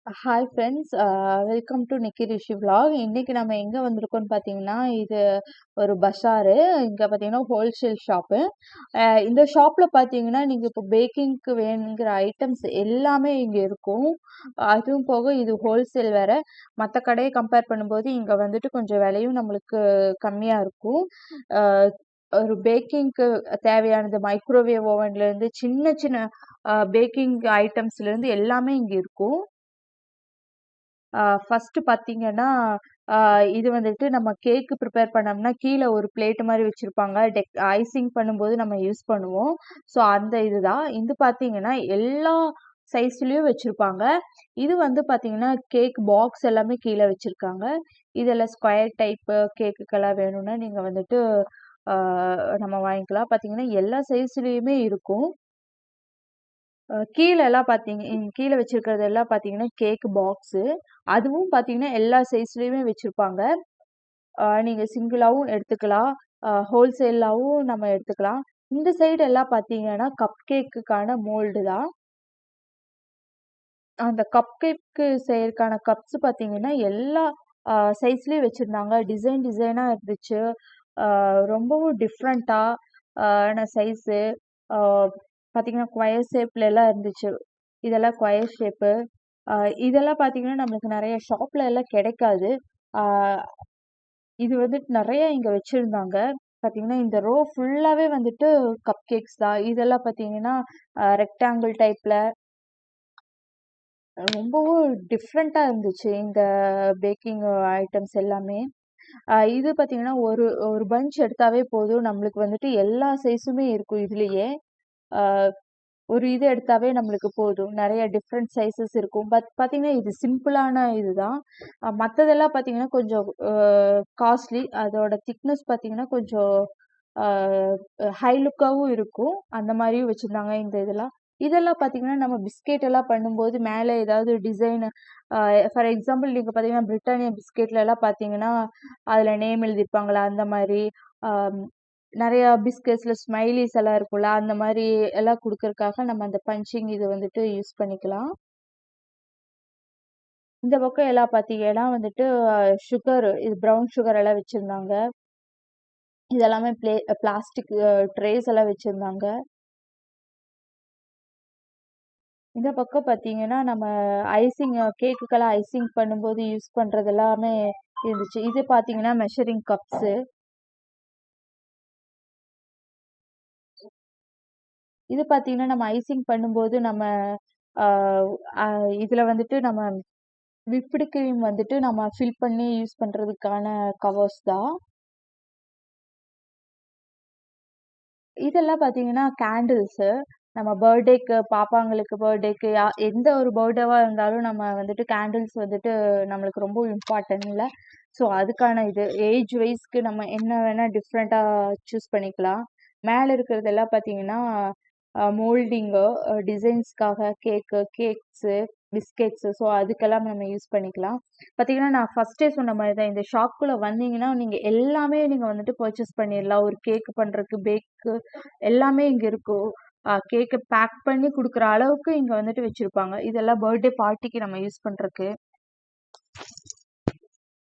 Hi friends, welcome to Nikki Rishi vlog. இன்னைக்கு நம்ம எங்கே வந்திருக்கோம்னு பார்த்தீங்கன்னா, இது ஒரு பஸாரு. இங்கே பார்த்தீங்கன்னா ஹோல்சேல் ஷாப்பு. இந்த ஷாப்பில் பார்த்தீங்கன்னா நீங்கள் இப்போ பேக்கிங்க்கு வேணுங்கிற ஐட்டம்ஸ் எல்லாமே இங்கே இருக்கும். அதுவும் போக இது ஹோல்சேல் வேறு. மற்ற கடையை கம்பேர் பண்ணும்போது இங்கே வந்துட்டு கொஞ்சம் விலையும் நம்மளுக்கு கம்மியாக இருக்கும். அஹ், ஒரு பேக்கிங்க்கு தேவையானது மைக்ரோவேவ் ஓவன்லேருந்து சின்ன சின்ன பேக்கிங் ஐட்டம்ஸ்லேருந்து எல்லாமே இங்கே இருக்கும். ஃபர்ஸ்ட்டு பார்த்தீங்கன்னா, இது வந்துட்டு நம்ம கேக்கு ப்ரிப்பேர் பண்ணோம்னா, கீழ ஒரு பிளேட் மாரி வச்சிருப்பாங்க. ஐசிங் பண்ணும்போது நம்ம யூஸ் பண்ணுவோம். ஸோ அந்த இதுதான். இது பார்த்தீங்கன்னா, எல்லா சைஸ்லயும் வச்சிருப்பாங்க. இது வந்து பார்த்தீங்கன்னா, கேக் பாக்ஸ் எல்லாமே கீழ வச்சிருக்காங்க. இதில ஸ்கொயர் டைப்பு கேக்குக்கெல்லாம் வேணும்னா, நீங்க வந்துட்டு அ நம்ம வாங்கிக்கலாம். பார்த்தீங்கன்னா, எல்லா சைஸ்லயுமே இருக்கும். கீழலாம் கீழ வச்சிருக்கிறதெல்லாம் பார்த்தீங்கன்னா, கேக் பாக்ஸு. அதுவும் பார்த்தீங்கன்னா, எல்லா சைஸ்லயுமே வச்சிருப்பாங்க. நீங்க சிங்கிளாவும் எடுத்துக்கலாம். ஹோல்சேலாவும் நம்ம எடுத்துக்கலாம். இந்த சைடு எல்லாம் பார்த்தீங்கன்னா, கப் கேக்குக்கான மோல்டு தான். அந்த கப் கேக்கு செய்யறதுக்கான கப்ஸ் பார்த்தீங்கன்னா, எல்லா சைஸ்லயும் வச்சிருந்தாங்க. டிசைன் டிசைனா இருந்துச்சு. அ ரொம்பவும் டிஃப்ரெண்ட்டா ஆன சைஸு. அ பார்த்தீங்கன்னா, ஸ்கொயர் ஷேப்லலாம் இருந்துச்சு. இதெல்லாம் ஸ்கொயர் ஷேப்பு. அ இதெல்லாம் பார்த்தீங்கன்னா, நம்மளுக்கு நெறைய ஷாப்ல எல்லாம் கிடைக்காது. அ இது வந்துட்டு நெறைய இங்க வச்சிருந்தாங்க. பார்த்தீங்கன்னா, இந்த ரோ ஃபுல்லாவே வந்துட்டு கப் கேக்ஸ் தான். இதெல்லாம் பார்த்தீங்கன்னா, ரெக்டாங்கிள் டைப்ல ரொம்பவும் டிஃப்ரெண்ட்டா இருந்துச்சு. இந்த பேக்கிங் ஐட்டம்ஸ் எல்லாமே. இது பார்த்தீங்கன்னா, ஒரு ஒரு பஞ்ச் எடுத்தாவே போதும். நம்மளுக்கு வந்துட்டு எல்லா சைஸுமே இருக்கும் இதுலயே. அ ஒரு இது எடுத்தாவே நம்மளுக்கு போதும். நெறைய டிஃப்ரெண்ட் சைஸஸ் இருக்கும். பட் பார்த்தீங்கன்னா, இது சிம்பிளான இதுதான். மத்ததெல்லாம் பார்த்தீங்கன்னா, கொஞ்சம் காஸ்ட்லி. அதோட திக்னஸ் பார்த்தீங்கன்னா, கொஞ்சம் அ ஹை லுக்காவும் இருக்கும். அந்த மாரியும் வச்சிருந்தாங்க இந்த இதெல்லாம். இதெல்லாம் பார்த்தீங்கன்னா, நம்ம பிஸ்கெட் எல்லாம் பண்ணும்போது மேல ஏதாவது டிசைன் அ ஃபார் எக்ஸாம்பிள் நீங்க பார்த்தீங்கன்னா, பிரிட்டானியா பிஸ்கெட்லலாம் பார்த்தீங்கன்னா, அதுல நேம் எழுதியிருப்பாங்கல்ல அந்த மாரி. அம் நெறையா பிஸ்கட்ஸ்ல ஸ்மைலீஸ் எல்லாம் இருக்கும்ல, அந்த மாரி எல்லாம் குடுக்கறக்காக நம்ம அந்த பஞ்சிங் இது வந்துட்டு யூஸ் பண்ணிக்கலாம். இந்த பக்கம் எல்லாம் பார்த்தீங்கன்னா வந்துட்டு சுகர் இது ப்ரவுன் சுகர் எல்லாம் வச்சிருந்தாங்க. இதெல்லாமே பிளாஸ்டிக் ட்ரேஸ் எல்லாம் வச்சிருந்தாங்க. இந்த பக்கம் பார்த்தீங்கன்னா, நம்ம ஐசிங் கேக்குக்கெல்லாம் ஐசிங் பண்ணும்போது யூஸ் பண்றது எல்லாமே இருந்துச்சு. இது பார்த்தீங்கன்னா மெஷரிங் கப்ஸு. இது பார்த்தீங்கன்னா, நம்ம ஐசிங் பண்ணும்போது நம்ம ஆ அ இதுல வந்துட்டு நம்ம விப்டு கிரீம் வந்துட்டு நம்ம ஃபில் பண்ணி யூஸ் பண்றதுக்கான கவர்ஸ் தான். இதெல்லாம் பார்த்தீங்கன்னா கேண்டில்ஸு. நம்ம பர்த்டேக்கு பாப்பாங்களுக்கு பர்த்டேக்கு எந்த ஒரு பர்த்டேவா இருந்தாலும் நம்ம வந்துட்டு கேண்டில்ஸ் வந்துட்டு நம்மளுக்கு ரொம்ப இம்பார்ட்டன்ட்ல. ஸோ அதுக்கான இது ஏஜ் வைஸ்க்கு நம்ம என்ன வேணா டிஃப்ரெண்ட்டா சூஸ் பண்ணிக்கலாம். மேல இருக்கிறதெல்லாம் பார்த்தீங்கன்னா, மோல்டிங்கு, டிசைன்ஸ்க்காக கேக்ஸு, பிஸ்கெட்ஸு ஸோ அதுக்கெல்லாம் நம்ம யூஸ் பண்ணிக்கலாம். பார்த்தீங்கன்னா, நான் ஃபர்ஸ்ட்டே சொன்ன மாரி தான். இந்த ஷாப்குள்ள வந்தீங்கன்னா, நீங்க எல்லாமே நீங்க வந்துட்டு பர்ச்சேஸ் பண்ணிர்லாம். ஒரு கேக் பண்றதுக்கு, எல்லாமே இங்க இருக்கும். கேக்க பேக் பண்ணி குடுக்குற அளவுக்கு இங்க வந்துட்டு வச்சிருப்பாங்க. இதெல்லாம் பர்த்டே பார்ட்டிக்கு நம்ம யூஸ் பண்றக்கு.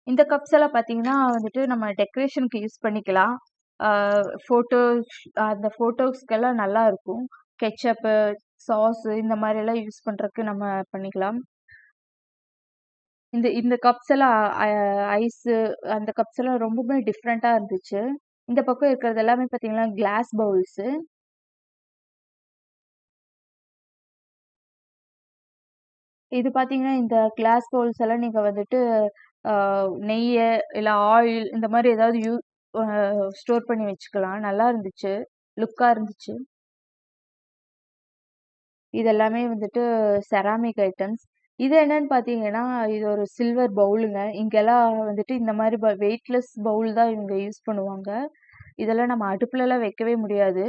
இந்த கப்ஸ் எல்லாம் பார்த்தீங்கன்னா வந்துட்டு நம்ம டெக்கரேஷனுக்கு யூஸ் பண்ணிக்கலாம். ஆ ஃபோட்டோஸ் அந்த ஃபோட்டோஸ்க்கெல்லாம் நல்லா இருக்கும். கெட்சப்பு, சாஸு இந்த மாரியெல்லாம் யூஸ் பண்றக்கு நம்ம பண்ணிக்கலாம். இந்த இந்த கப்ஸ் எல்லாம் ஐஸு அந்த கப்ஸ் எல்லாம் ரொம்பவுமே டிஃப்ரெண்ட்டா இருந்துச்சு. இந்த பக்கம் இருக்கிறது எல்லாமே பார்த்தீங்கன்னா, கிளாஸ் பவுல்ஸு. இது பார்த்தீங்கன்னா, இந்த கிளாஸ் பவுல்ஸ் எல்லாம் நீங்க வந்துட்டு அ நெய்ய, இல்ல ஆயில் இந்த மாரி ஏதாவது அ ஸ்டோர் பண்ணி வச்சுக்கலாம். நல்லா இருந்துச்சு. லுக்கா இருந்துச்சு. இது எல்லாமே வந்துட்டு செராமிக் ஐட்டம்ஸ். இது என்னன்னு பார்த்தீங்கன்னா, இது ஒரு சில்வர் பவுலுங்க. இங்கெல்லாம் வந்துட்டு இந்த மாரி வெயிட்லெஸ் பவுல் தான் இவங்க யூஸ் பண்ணுவாங்க. இதெல்லாம் நம்ம அடுப்புலலாம் வைக்கவே முடியாது.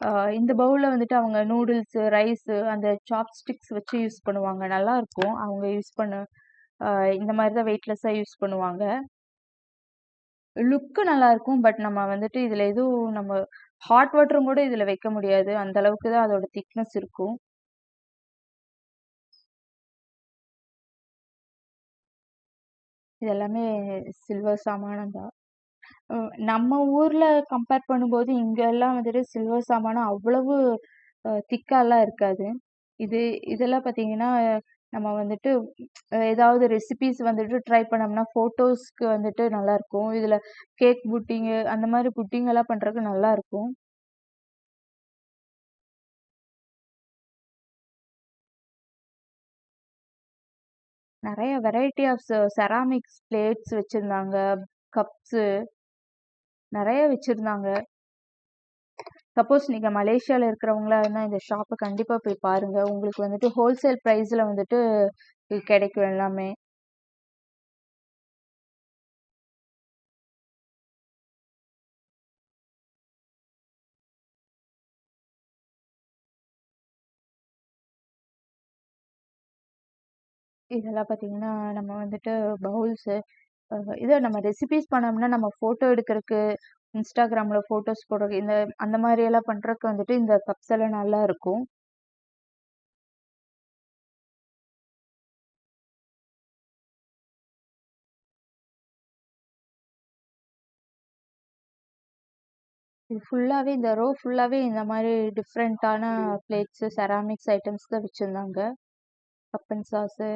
அ இந்த பவுல்ல வந்துட்டு அவங்க நூடுல்ஸு, ரைஸு அந்த சாப்ஸ்டிக்ஸ் வச்சு யூஸ் பண்ணுவாங்க. நல்லாருக்கும். அவங்க யூஸ் பண்ண அ இந்த மாரி தான் வெயிட்லெஸ்ஸா யூஸ் பண்ணுவாங்க. லுக்கு நல்லாருக்கும். பட் நம்ம வந்துட்டு இதுல எதுவும் நம்ம ஹாட் வாட்டரும் கூட இதுல வைக்க முடியாது. அந்த அளவுக்கு தான் அதோட திக்னஸ் இருக்கும். இது எல்லாமே சில்வர் சாமானம் தான். நம்ம ஊர்ல கம்பேர் பண்ணும்போது இங்கெல்லாம் வந்துட்டு சில்வர் சாமானம் அவ்வளவு திக்காலாம் இருக்காது. இது இதெல்லாம் பார்த்தீங்கன்னா, நம்ம வந்துட்டு ஏதாவது ரெசிபீஸ் வந்துட்டு ட்ரை பண்ணோம்னா, ஃபோட்டோஸ்க்கு வந்துட்டு நல்லாருக்கும். இதுல கேக் புட்டிங்கு அந்த மாரி புட்டிங் எல்லாம் பண்றதுக்கு நல்லாருக்கும். நெறைய வெரைட்டி ஆஃப் செராமிக்ஸ் பிளேட்ஸ் வச்சிருந்தாங்க. கப்ஸு நெறைய வச்சிருந்தாங்க. சப்போஸ் நீங்க மலேசியால இருக்கிறவங்களா இருந்தா இந்த ஷாப்ப கண்டிப்பா போய் பாருங்க. உங்களுக்கு வந்துட்டு ஹோல்சேல் பிரைஸ்ல வந்துட்டு கிடைக்கும் எல்லாமே. இதெல்லாம் பார்த்தீங்கன்னா, நம்ம வந்துட்டு பவுல்ஸு இத நம்ம ரெசிபீஸ் பண்ணோம்னா, நம்ம ஃபோட்டோ எடுக்கறக்கு, Instagramல ஃபோட்டோஸ் போடுறக்கு, அந்த மாரி எல்லாம் பண்றதுக்கு வந்துட்டு இந்த கப்ஸ் எல்லாம் நல்லா இருக்கும். இது ஃபுல்லாவே இந்த ரோ ஃபுல்லாவே இந்த மாரி டிஃபரண்டான பிளேட்ஸு, செராமிக்ஸ் ஐட்டம்ஸ் தான் வச்சிருந்தாங்க. கப் அண்ட் சாஸு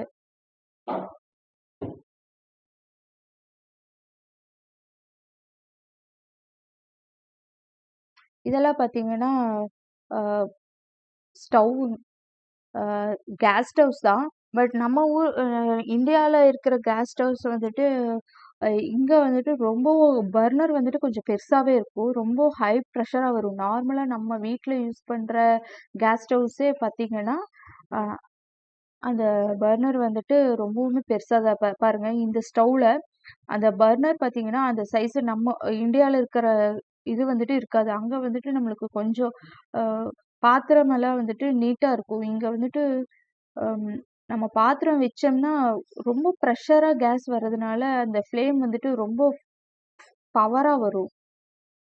இதெல்லாம் பார்த்தீங்கன்னா, அ ஸ்டவ் அ கேஸ் ஸ்டவ்ஸ் தான். பட் நம்ம ஊர் இந்தியால இருக்கிற கேஸ் ஸ்டவ்ஸ் வந்துட்டு, இங்க வந்துட்டு ரொம்ப பர்னர் வந்துட்டு கொஞ்சம் பெருசாவே இருக்கும். ரொம்ப ஹை ப்ரெஷரா வரும். நார்மலா நம்ம வீட்ல யூஸ் பண்ற கேஸ் ஸ்டவ்ஸே பார்த்தீங்கன்னா, அ அந்த பர்னர் வந்துட்டு ரொம்பவுமே பெருசா தான் பாருங்க. இந்த ஸ்டவ்ல அந்த பர்னர் பார்த்தீங்கன்னா, அந்த சைஸ் நம்ம இந்தியால இருக்கிற இது வந்துட்டு இருக்காது. அங்க வந்துட்டு நம்மளுக்கு கொஞ்சம் அ பாத்திரமெல்லாம் வந்துட்டு நீட்டா இருக்கும். இங்க வந்துட்டு அம் நம்ம பாத்திரம் வச்சோம்னா, ரொம்ப ப்ரெஷரா கேஸ் வர்றதுனால, அந்த ஃப்ளேம் வந்துட்டு ரொம்ப பவரா வரும்.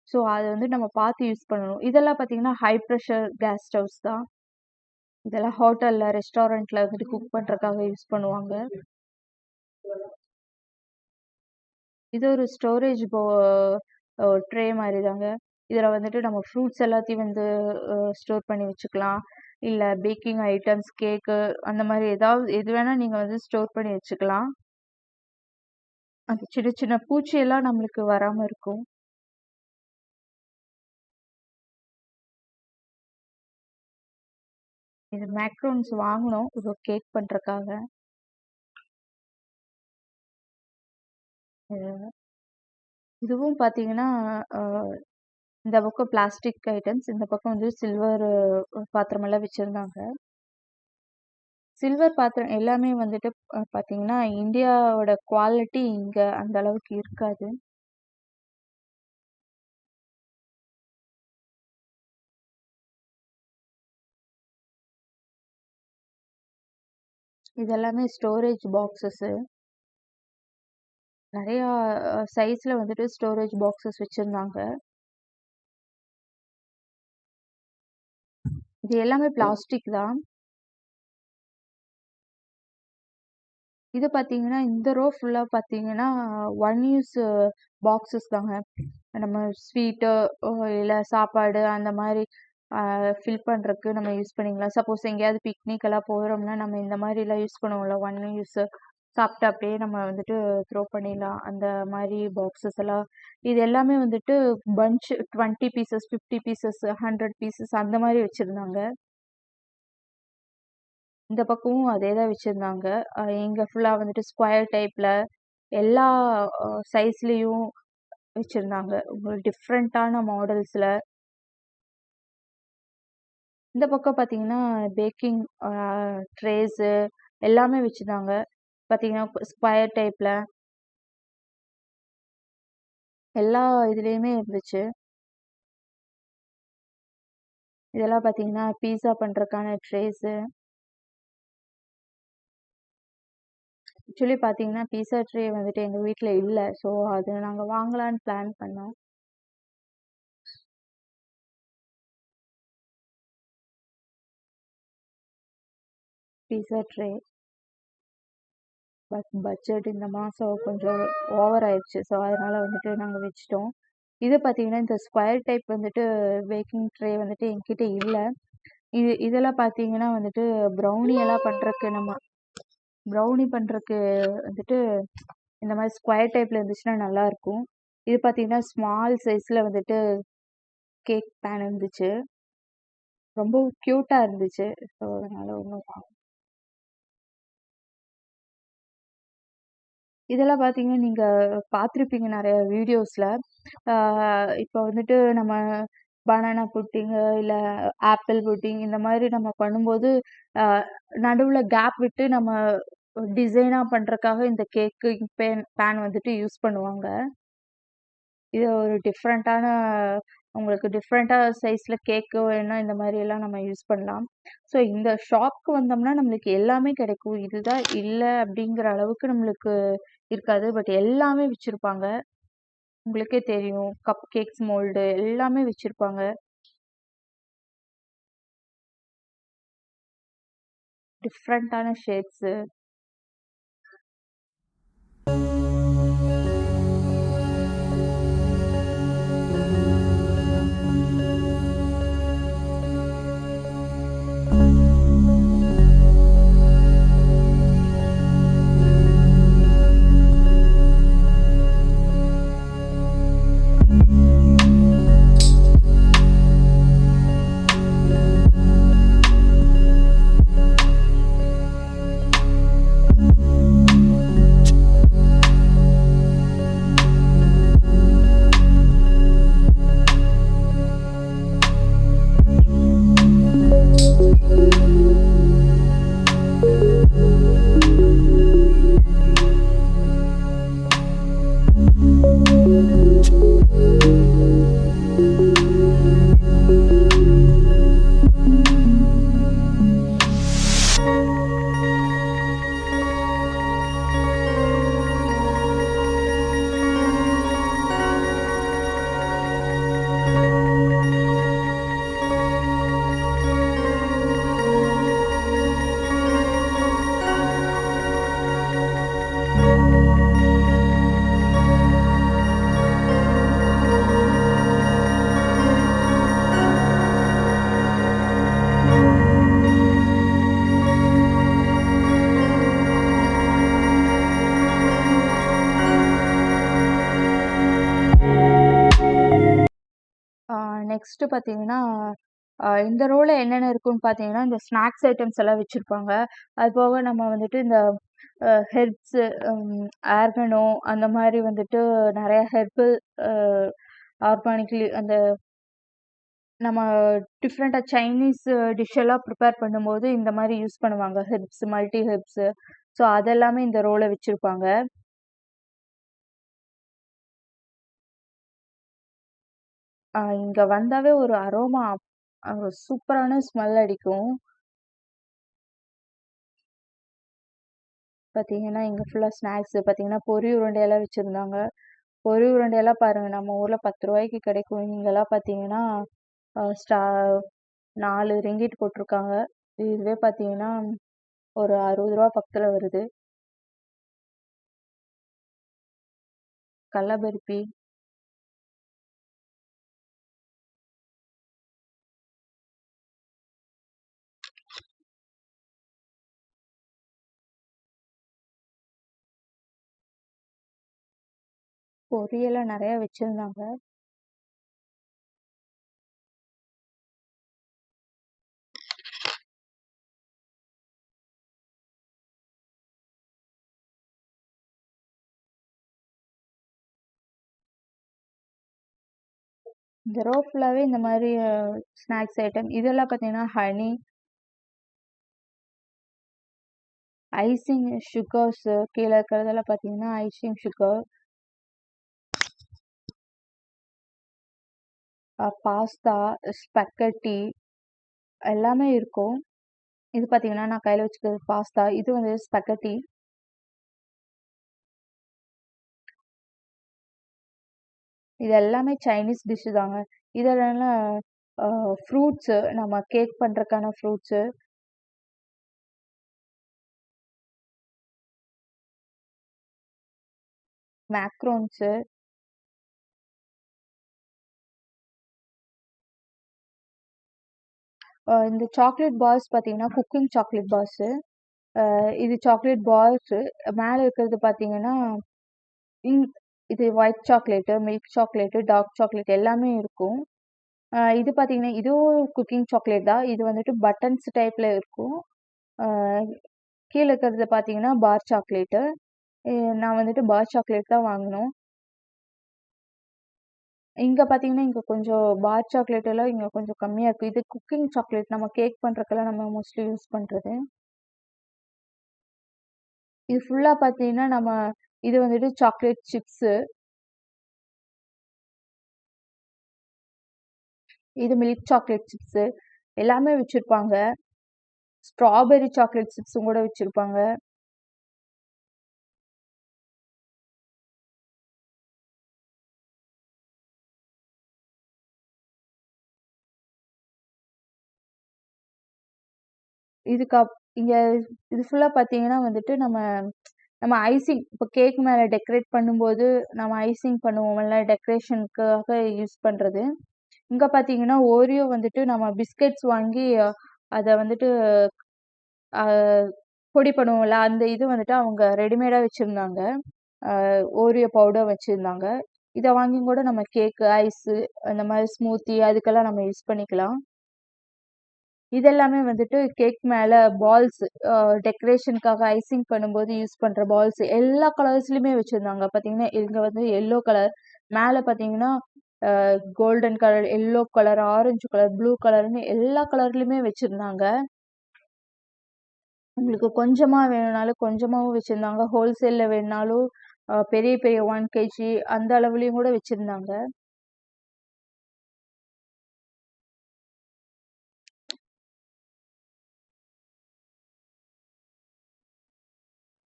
ஸோ, அத வந்து நம்ம பார்த்து யூஸ் பண்ணணும். இதெல்லாம் பார்த்தீங்கன்னா, ஹை ப்ரெஷர் கேஸ் ஸ்டவ்ஸ் தான். இதெல்லாம் ஹோட்டல்ல, ரெஸ்டாரண்ட்ல வந்துட்டு குக் பண்றதுக்காக யூஸ் பண்ணுவாங்க. இது ஒரு ஸ்டோரேஜ் ட்ரே மாரி தாங்க. இதுல வந்துட்டு நம்ம ஃப்ரூட்ஸ் எல்லாத்தையும் வந்து ஸ்டோர் பண்ணி வச்சுக்கலாம். இல்ல பேக்கிங் ஐட்டம்ஸ், கேக்கு அந்த மாரி எது வேணா நீங்க வந்து ஸ்டோர் பண்ணி வச்சுக்கலாம். அந்த சின்ன சின்ன பூச்சியெல்லாம் நம்மளுக்கு வராம இருக்கும். இது மேக்ரோன்ஸ் வாங்குனோம். இது கேக் பண்றதுக்காக. இது இதுவும் பார்த்தீங்கன்னா, அ இந்த பக்கம் பிளாஸ்டிக் ஐட்டம்ஸ், இந்த பக்கம் வந்து சில்வர் பாத்திரமெல்லாம் வச்சிருந்தாங்க. சில்வர் பாத்திரம் எல்லாமே வந்துட்டு பார்த்தீங்கன்னா, இந்தியாவோட குவாலிட்டி இங்க அந்த அளவுக்கு இருக்காது. இது எல்லாமே ஸ்டோரேஜ் பாக்ஸஸு. நெறையா சைஸ்ல வந்துட்டு ஸ்டோரேஜ் பாக்ஸஸ் வச்சிருந்தாங்க. இது எல்லாமே பிளாஸ்டிக் தான். இது பார்த்தீங்கன்னா, இந்த ரோ ஃபுல்லா பார்த்தீங்கன்னா, ஒன் யூஸ் பாக்ஸஸ் தாங்க. நம்ம ஸ்வீட்டு இல்ல சாப்பாடு அந்த மாரி ஃபில் பண்றதுக்கு நம்ம யூஸ் பண்ணிக்கலாம். சப்போஸ் எங்கேயாவது பிக்னிக் எல்லாம் போறோம்னா, நம்ம இந்த மாரிலாம் யூஸ் பண்ணுவோம்ல, ஒன் யூஸ் சாப்பிட்டு அப்படியே நம்ம வந்துட்டு த்ரோ பண்ணிடலாம். அந்த மாரி பாக்ஸஸ் எல்லாம் இது எல்லாமே வந்துட்டு பஞ்ச் 20 பீசஸ், 50 பீசஸ், 100 பீசஸ் அந்த மாரி வச்சிருந்தாங்க. இந்த பக்கமும் அதே தான் வச்சிருந்தாங்க. இங்க ஃபுல்லா வந்துட்டு ஸ்கொயர் டைப்ல எல்லா சைஸ்லயும் வச்சிருந்தாங்க. ஒரு டிஃப்ரெண்ட்டான மாடல்ஸ்ல. இந்த பக்கம் பார்த்தீங்கன்னா, பேக்கிங் ட்ரேஸு எல்லாமே வச்சிருந்தாங்க. பார்த்தீங்கன்னா, ஸ்கொயர் டைப்ல எல்லா இதுலயுமே இருந்துச்சு. இதெல்லாம் பார்த்தீங்கன்னா, பீஸா பண்றதுக்கான ட்ரேஸு. ஆக்சுவலி பார்த்தீங்கன்னா, பீஸா ட்ரே வந்துட்டு எங்க வீட்ல இல்ல. ஸோ, அது நாங்க வாங்கலான்னு பிளான் பண்ணோம். பீஸா ட்ரே. பட் பட்ஜெட் இந்த மாதம் கொஞ்சம் ஓவர் ஆயிடுச்சு. ஸோ அதனால வந்துட்டு நாங்கள் வச்சுட்டோம். இது பார்த்தீங்கன்னா இந்த ஸ்கொயர் டைப் வந்துட்டு பேக்கிங் ட்ரே வந்துட்டு என்கிட்ட இல்லை. இதெல்லாம் பார்த்தீங்கன்னா வந்துட்டு ப்ரௌனி எல்லாம் பண்ணுறக்கு ப்ரௌனி பண்ணுறக்கு வந்துட்டு இந்த மாதிரி ஸ்கொயர் டைப்ல இருந்துச்சுன்னா நல்லா இருக்கும். இது பார்த்தீங்கன்னா ஸ்மால் சைஸ்ல வந்துட்டு கேக் பேன் இருந்துச்சு. ரொம்ப கியூட்டா இருந்துச்சு. ஸோ அதனால ஒன்றும் இதெல்லாம் பார்த்தீங்கன்னா நீங்க பார்த்துருப்பீங்க நிறைய வீடியோஸ்ல. இப்போ வந்துட்டு நம்ம பனானா புட்டிங் இல்ல ஆப்பிள் புட்டிங் இந்த மாதிரி நம்ம பண்ணும்போது நடுவுல கேப் விட்டு நம்ம டிசைனா பண்றதுக்காக இந்த கேக்கு பேன் வந்துட்டு யூஸ் பண்ணுவாங்க. இது ஒரு டிஃப்ரெண்ட்டான உங்களுக்கு டிஃப்ரெண்ட்டா சைஸ்ல கேக்கு வேணும்னா இந்த மாதிரி எல்லாம் நம்ம யூஸ் பண்ணலாம். ஸோ இந்த ஷாப்க்கு வந்தோம்னா நம்மளுக்கு எல்லாமே கிடைக்கும். இதுதான் இல்ல அப்படிங்கிற அளவுக்கு நம்மளுக்கு இருக்காது. பட் எல்லாமே வச்சிருப்பாங்க. உங்களுக்கே தெரியும். கப் கேக்ஸ் மோல்டு எல்லாமே வச்சிருப்பாங்க. டிஃப்ரெண்ட்டான ஷேப்ஸு. நெக்ஸ்ட்டு பார்த்தீங்கன்னா, இந்த ரோல என்னென்ன இருக்குன்னு பார்த்தீங்கன்னா, இந்த ஸ்நாக்ஸ் ஐட்டம்ஸ் எல்லாம் வச்சிருப்பாங்க. அது போக நம்ம வந்துட்டு இந்த ஹெர்ப்ஸு, ஆர்கனோ அந்த மாரி வந்துட்டு நெறைய ஹெர்பல் அ ஆர்கானிக்லி அந்த நம்ம டிஃப்ரெண்ட்டா சைனீஸ் டிஷ் எல்லாம் ப்ரிப்பேர் பண்ணும்போது இந்த மாரி யூஸ் பண்ணுவாங்க. Herbs, multi herbs. ஸோ அதெல்லாமே இந்த ரோல வச்சிருப்பாங்க. இங்க வந்தாவே ஒரு அரோமா சூப்பரான ஸ்மெல் அடிக்கும். பார்த்தீங்கன்னா, இங்க ஃபுல்லா ஸ்நாக்ஸு பார்த்தீங்கன்னா, பொரி உருண்டையெல்லாம் வச்சிருந்தாங்க. பொரி உருண்டையெல்லாம் பாருங்க, நம்ம ஊர்ல ரூ. 10க்கு கிடைக்கும். இங்கலாம் பார்த்தீங்கன்னா, ஸ்டா 4 ரிங்கிட் போட்டிருக்காங்க. இதுவே பார்த்தீங்கன்னா, ஒரு ரூ. 60 பக்கத்துல வருது. கடல பர்பி, பொரியெல்லாம் நெறைய வச்சிருந்தாங்க. இந்த ரோ ஃபுல்லாவே இந்த மாரி ஸ்நாக்ஸ் ஐட்டம். இதெல்லாம் பார்த்தீங்கன்னா, ஹனி, ஐசிங் சுகர்ஸு கீழ இருக்கிறதெல்லாம் பார்த்தீங்கன்னா, ஐசிங் சுகர், பாஸ்தா, ஸ்பெகட்டி எல்லாமே இருக்கும். இது பார்த்தீங்கன்னா, நான் கையில வச்சுக்கிறது பாஸ்தா. இது வந்து ஸ்பெகட்டி. இது எல்லாமே சைனீஸ் டிஷ்ஷு தாங்க. இதெல்லாம் ஃப்ரூட்ஸு நம்ம கேக் பண்றதுக்கான ஃப்ரூட்ஸு. மேக்ரோன்ஸு, இந்த சாக்லேட் பால்ஸ் பார்த்தீங்கன்னா, குக்கிங் சாக்லேட் பால்ஸு. இது சாக்லேட் பால்ஸு. மேல இருக்கிறது பார்த்தீங்கன்னா, இன் இது white chocolate, milk chocolate, dark chocolate எல்லாமே இருக்கும். இது பார்த்தீங்கன்னா, இதுவும் குக்கிங் சாக்லேட் தான். இது வந்துட்டு பட்டன்ஸ் டைப்ல இருக்கும். அ கீழ இருக்கிறது பார்த்தீங்கன்னா, பார் சாக்லேட்டு. நான் வந்துட்டு பார் சாக்லேட் தான் வாங்குனோம். இங்க பார்த்தீங்கன்னா, இங்க கொஞ்சம் பார் சாக்லேட் எல்லாம் இங்க கொஞ்சம் கம்மியா இருக்கு. இது குக்கிங் சாக்லேட் நம்ம கேக் பண்றதுக்கெல்லாம் நம்ம மோஸ்ட்லி யூஸ் பண்றது. இது ஃபுல்லா பார்த்தீங்கன்னா, இது வந்துட்டு சாக்லேட் சிப்ஸு. இது மில்க் சாக்லேட் சிப்ஸு. எல்லாமே வச்சிருப்பாங்க. ஸ்ட்ராபெர்ரி சாக்லேட் சிப்ஸும் கூட வச்சிருப்பாங்க. இதுக்கு இங்க இது ஃபுல்லா பார்த்தீங்கன்னா வந்துட்டு நம்ம நம்ம ஐசிங் இப்போ கேக் மேல டெக்கரேட் பண்ணும்போது, நம்ம ஐசிங் பண்ணுவோம்ல டெக்கரேஷனுக்காக யூஸ் பண்றது. இங்க பார்த்தீங்கன்னா, ஓரியோ வந்துட்டு நம்ம பிஸ்கட்ஸ் வாங்கி அத வந்துட்டு அ பொடி பண்ணுவோம்ல, அந்த இது வந்துட்டு அவங்க ரெடிமேடா வச்சிருந்தாங்க. ஓரியோ பவுடர் வச்சிருந்தாங்க. இத வாங்கி கூட நம்ம கேக்கு, ஐஸு அந்த மாரி ஸ்மூத்தி அதுக்கெல்லாம் நம்ம யூஸ் பண்ணிக்கலாம். இதெல்லாமே வந்துட்டு கேக் மேல பால்ஸ் டெக்கரேஷனுக்காக ஐசிங் பண்ணும்போது யூஸ் பண்ற பால்ஸ் எல்லா கலர்ஸ்லயுமே வச்சிருந்தாங்க. பார்த்தீங்கன்னா, இங்க வந்து எல்லோ கலர், மேல பார்த்தீங்கன்னா, golden colour, yellow colour, orange colour, blue கலர்ன்னு எல்லா கலர்லயுமே வச்சிருந்தாங்க. உங்களுக்கு கொஞ்சமா வேணும்னாலும் கொஞ்சமாவும் வச்சிருந்தாங்க. ஹோல்சேல்ல வேணும்னாலும் பெரிய பெரிய 1 கேஜி அந்த அளவுலயும் கூட வச்சிருந்தாங்க.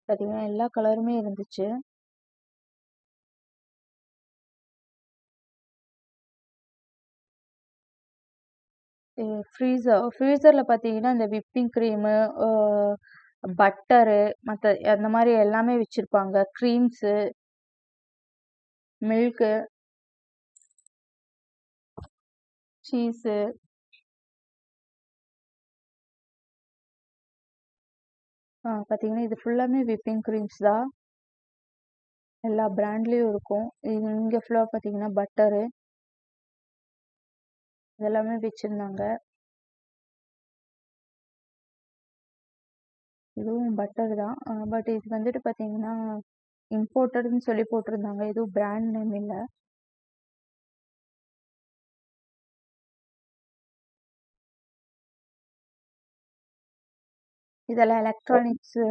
பார்த்தீங்கன்னா, எல்லா கலருமே இருந்துச்சு. ஃப்ரீசர்ல பார்த்தீங்கன்னா, இந்த விப்பிங் கிரீமு, பட்டரு அந்த மாரி எல்லாமே வச்சிருப்பாங்க. கிரீம்ஸு, மில்க்கு, சீஸு பார்த்தீங்கன்னா, இது ஃபுல்லாமே விப்பிங் கிரீம்ஸ் தான். எல்லா பிராண்ட்லயும் இருக்கும். இங்க ஃபுல்லா பார்த்தீங்கன்னா, பட்டரு இதெல்லாமே வச்சிருந்தாங்க. இதுவும் பட்டர் தான். பட் இது வந்துட்டு பார்த்தீங்கன்னா, இம்போர்ட்டட்ன்னு சொல்லி போட்டிருந்தாங்க. எதுவும் பிராண்ட் நேம் இல்ல. இதெல்லாம் எலக்ட்ரானிக்ஸு.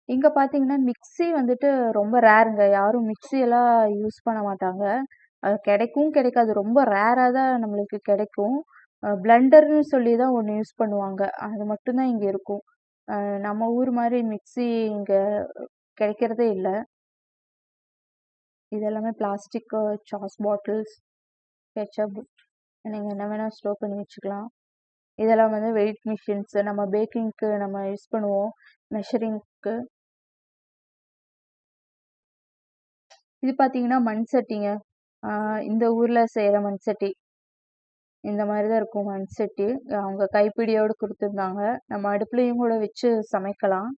இங்க பார்த்தீங்கன்னா, மிக்ஸி வந்துட்டு ரொம்ப ரேருங்க. யாரும் மிக்ஸி எல்லாம் யூஸ் பண்ண மாட்டாங்க. அது கிடைக்கும், கிடைக்காது. ரொம்ப ரேரா தான் நம்மளுக்கு கிடைக்கும். பிளெண்டர்ன்னு சொல்லி தான் ஒண்ணு யூஸ் பண்ணுவாங்க. அது மட்டும் தான் இங்க இருக்கும். நம்ம ஊர் மாரி மிக்ஸி இங்க கிடைக்கிறதே இல்ல. இது எல்லாமே பிளாஸ்டிக் சாஸ் பாட்டில்ஸ், கெச்சப் நீங்க என்ன வேணா ஸ்டோர் பண்ணி வச்சுக்கலாம். இதெல்லாம் வந்து வெயிட் மிஷின்ஸ் நம்ம பேக்கிங்க்கு நம்ம யூஸ் பண்ணுவோம். மெஷரிங்க்கு. இது பார்த்தீங்கன்னா, மண் சட்டிங்க. இந்த ஊர்ல செய்ற மண் சட்டி. இந்த மாரி தான் இருக்கும் மண் சட்டி. அவங்க கைப்பிடியோட குடுத்துருந்தாங்க. நம்ம அடுப்புலயும் கூட வச்சு சமைக்கலாம்.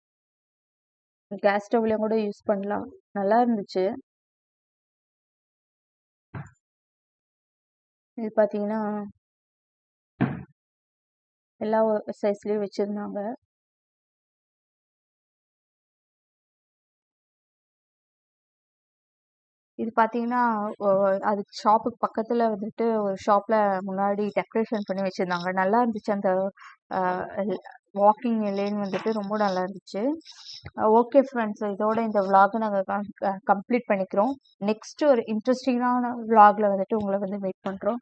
கேஸ் ஸ்டவ்லயும் கூட யூஸ் பண்ணலாம். நல்லா இருந்துச்சு. இது பார்த்தீங்கன்னா, எல்லா சைஸ்லயும் வச்சிருந்தாங்க. இது பார்த்தீங்கன்னா, ஒ அது ஷாப்புக்கு பக்கத்துல வந்துட்டு ஒரு ஷாப்ல முன்னாடி டெக்கரேஷன் பண்ணி வச்சிருந்தாங்க. நல்லா இருந்துச்சு அந்த அ வாக்கிங் லேன் வந்துட்டு ரொம்ப நல்லா இருந்துச்சு. ஓகே ஃப்ரெண்ட்ஸ், இதோட இந்த விலாக நாங்க கம்ப்ளீட் பண்ணிக்கிறோம். நெக்ஸ்ட் ஒரு இன்ட்ரெஸ்டிங்கான விலாக்ல வந்துட்டு உங்கள வந்து மீட் பண்றோம்.